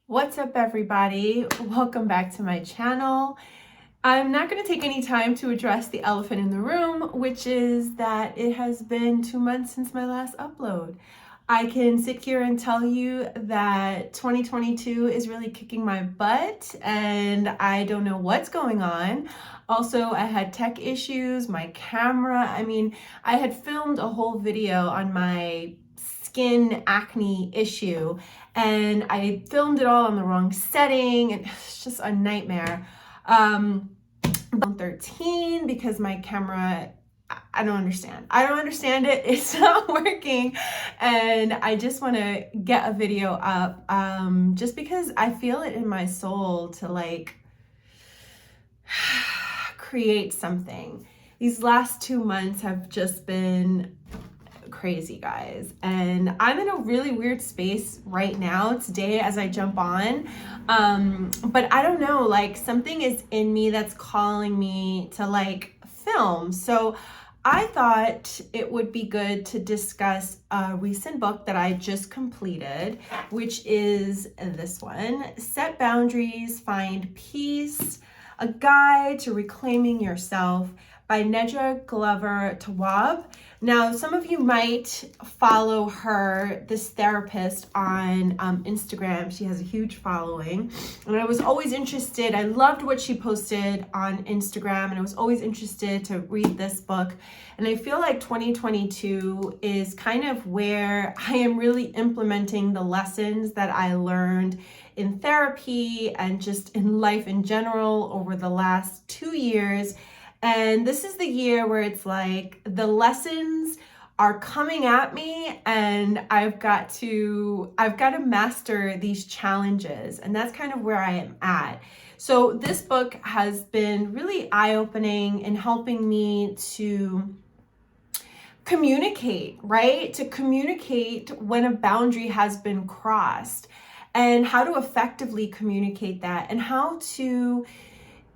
What's up, everybody? Welcome back to my channel. I'm not going to take any time to address the elephant in the room, which is that it has been 2 months since my last upload. I can sit here and tell you that 2022 is really kicking my butt and I don't know what's going on. Also, I had tech issues, my camera. I had filmed a whole video on my skin acne issue and I filmed it all on the wrong setting and it's just a nightmare. 13 because my camera, I don't understand it. It's not working and I just want to get a video up just because I feel it in my soul to create something. These last 2 months have just been crazy, guys, and I'm in a really weird space right now today as I jump on, but I don't know, something is in me that's calling me to film. So I thought it would be good to discuss a recent book that I just completed, which is this one, Set Boundaries, Find Peace, A Guide to Reclaiming Yourself by Nedra Tawwab. Now, some of you might follow her, this therapist, on Instagram. She has a huge following. And I was always interested. I loved what she posted on Instagram. And I was always interested to read this book. And I feel like 2022 is kind of where I am really implementing the lessons that I learned in therapy and just in life in general over the last 2 years. And this is the year where it's like the lessons are coming at me and I've got to master these challenges. And that's kind of where I am at. So this book has been really eye-opening in helping me to communicate, right? To communicate when a boundary has been crossed and how to effectively communicate that and how to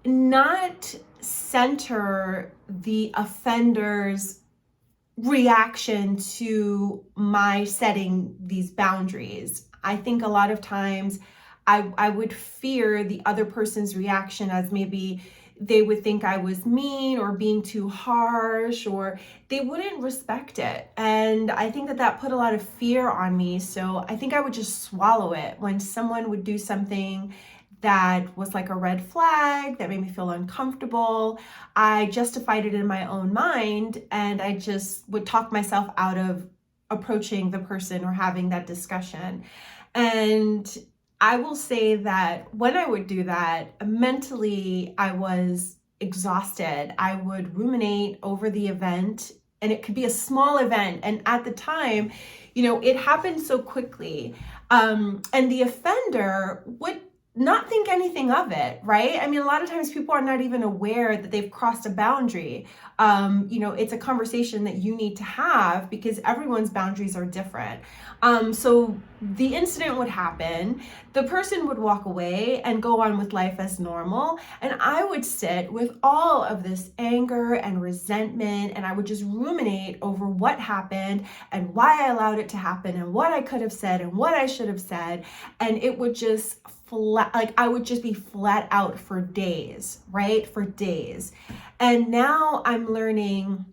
not center the offender's reaction to my setting these boundaries. I think a lot of times I would fear the other person's reaction as maybe they would think I was mean or being too harsh, or they wouldn't respect it. And I think that put a lot of fear on me. So I think I would just swallow it when someone would do something that was like a red flag that made me feel uncomfortable. I justified it in my own mind and I just would talk myself out of approaching the person or having that discussion. And I will say that when I would do that, mentally I was exhausted. I would ruminate over the event, and it could be a small event. And at the time, it happened so quickly. And the offender would not think anything of it, right? A lot of times people are not even aware that they've crossed a boundary. It's a conversation that you need to have because everyone's boundaries are different. So the incident would happen, the person would walk away and go on with life as normal. And I would sit with all of this anger and resentment, and I would just ruminate over what happened and why I allowed it to happen and what I could have said and what I should have said. And it would just I would just be flat out for days, right? For days. And now I'm learning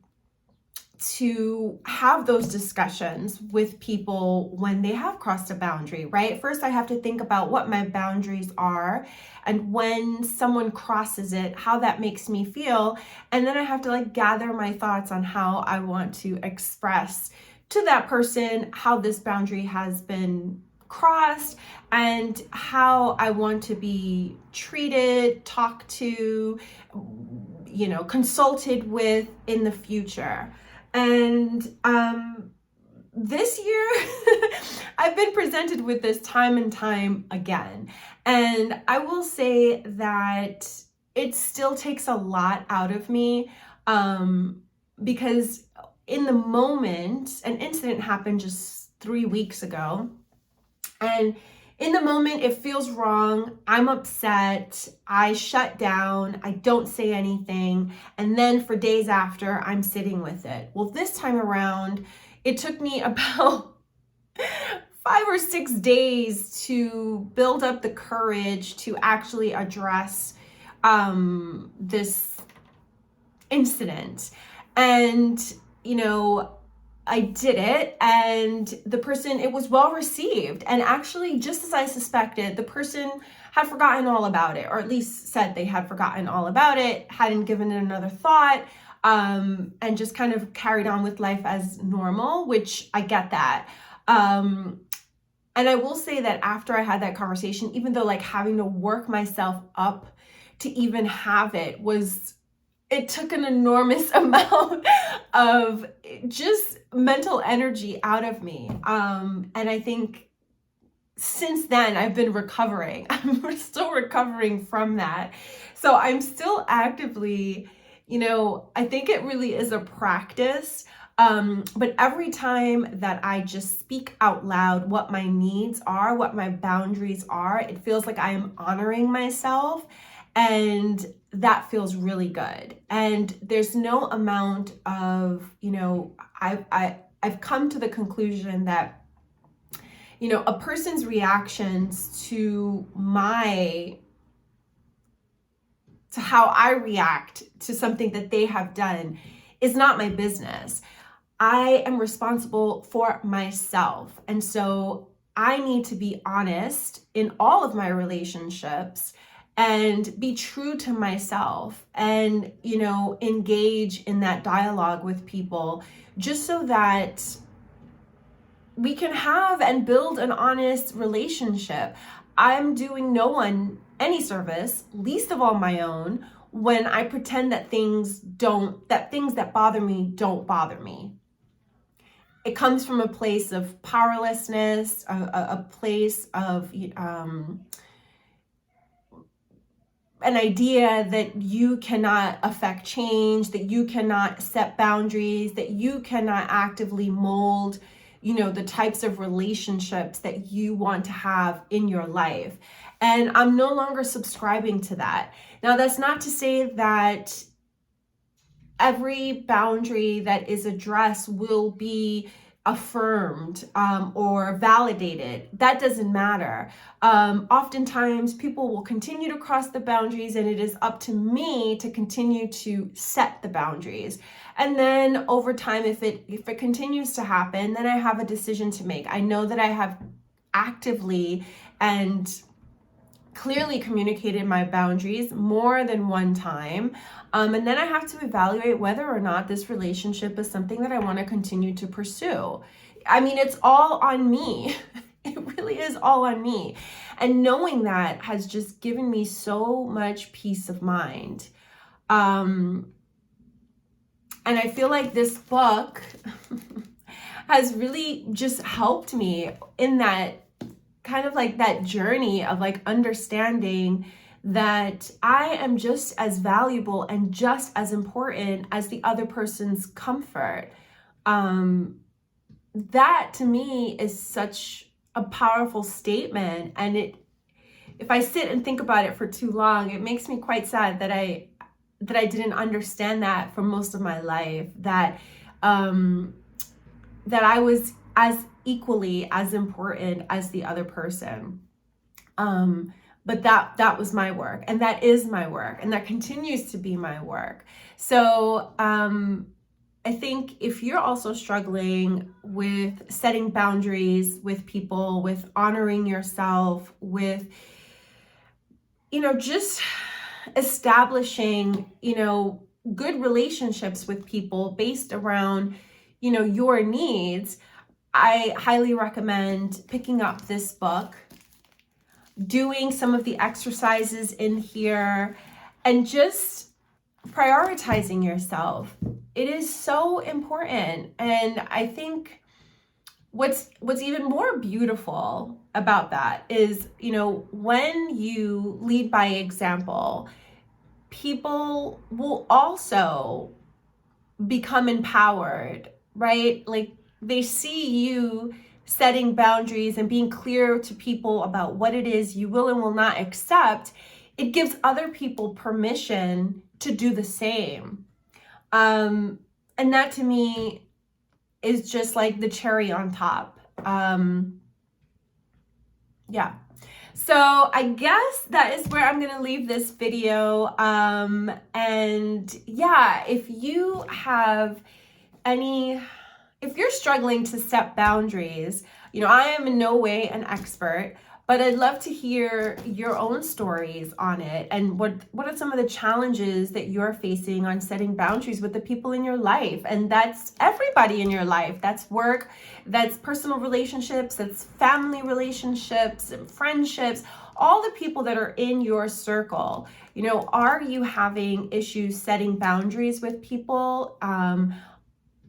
to have those discussions with people when they have crossed a boundary, right? First, I have to think about what my boundaries are and when someone crosses it, how that makes me feel. And then I have to gather my thoughts on how I want to express to that person how this boundary has been crossed and how I want to be treated, talked to, consulted with in the future. And this year, I've been presented with this time and time again. And I will say that it still takes a lot out of me because in the moment, an incident happened just 3 weeks ago. And in the moment, it feels wrong. I'm upset. I shut down. I don't say anything. And then for days after, I'm sitting with it. Well, this time around, it took me about 5 or 6 days to build up the courage to actually address this incident. And, I did it, and the person, it was well received. And actually, just as I suspected, the person had forgotten all about it, or at least said they had forgotten all about it, hadn't given it another thought, and just kind of carried on with life as normal, which I get that. And I will say that after I had that conversation, even though like having to work myself up to even have it it took an enormous amount of just mental energy out of me. And I think since then I've been recovering. I'm still recovering from that. So I'm still actively, I think it really is a practice. But every time that I just speak out loud what my needs are, what my boundaries are, it feels like I am honoring myself, and that feels really good. And there's no amount of, I've come to the conclusion that, a person's reactions to how I react to something that they have done is not my business. I am responsible for myself. And so I need to be honest in all of my relationships and be true to myself and, engage in that dialogue with people just so that we can have and build an honest relationship. I'm doing no one any service, least of all my own, when I pretend that things that bother me don't bother me. It comes from a place of powerlessness, a place of an idea that you cannot affect change, that you cannot set boundaries, that you cannot actively mold, the types of relationships that you want to have in your life. And I'm no longer subscribing to that. Now, that's not to say that every boundary that is addressed will be affirmed or validated. That doesn't matter. Oftentimes people will continue to cross the boundaries, and it is up to me to continue to set the boundaries. And then over time, if it continues to happen, then I have a decision to make. I know that I have actively and clearly communicated my boundaries more than one time. And then I have to evaluate whether or not this relationship is something that I want to continue to pursue. I mean, it's all on me. It really is all on me. And knowing that has just given me so much peace of mind. And I feel like this book has really just helped me in that kind of like that journey of like understanding that I am just as valuable and just as important as the other person's comfort. That to me is such a powerful statement. And if I sit and think about it for too long, it makes me quite sad that I didn't understand that for most of my life, that I was as equally as important as the other person. But that was my work, and that is my work, and that continues to be my work. So I think if you're also struggling with setting boundaries with people, with honoring yourself, with, just establishing, good relationships with people based around, your needs, I highly recommend picking up this book, doing some of the exercises in here, and just prioritizing yourself. It is so important. And I think what's even more beautiful about that is, when you lead by example, people will also become empowered, right? Like they see you setting boundaries and being clear to people about what it is you will and will not accept. It gives other people permission to do the same. And that to me is just like the cherry on top. Yeah. So I guess that is where I'm going to leave this video. And yeah, if you have if you're struggling to set boundaries, I am in no way an expert, but I'd love to hear your own stories on it. And what are some of the challenges that you're facing on setting boundaries with the people in your life? And that's everybody in your life. That's work, that's personal relationships, that's family relationships and friendships, all the people that are in your circle. Are you having issues setting boundaries with people?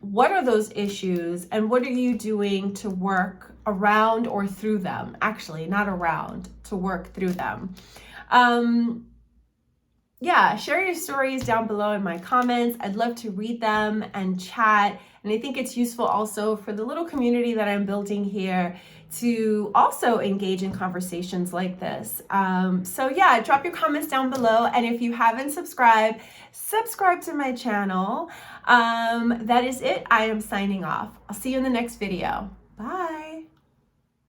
What are those issues, and what are you doing to work around or through them? Actually, not around, to work through them. Yeah, share your stories down below in my comments. I'd love to read them and chat. And I think it's useful also for the little community that I'm building here to also engage in conversations like this. So yeah, drop your comments down below. And if you haven't subscribed, subscribe to my channel. That is it. I am signing off. I'll see you in the next video. Bye.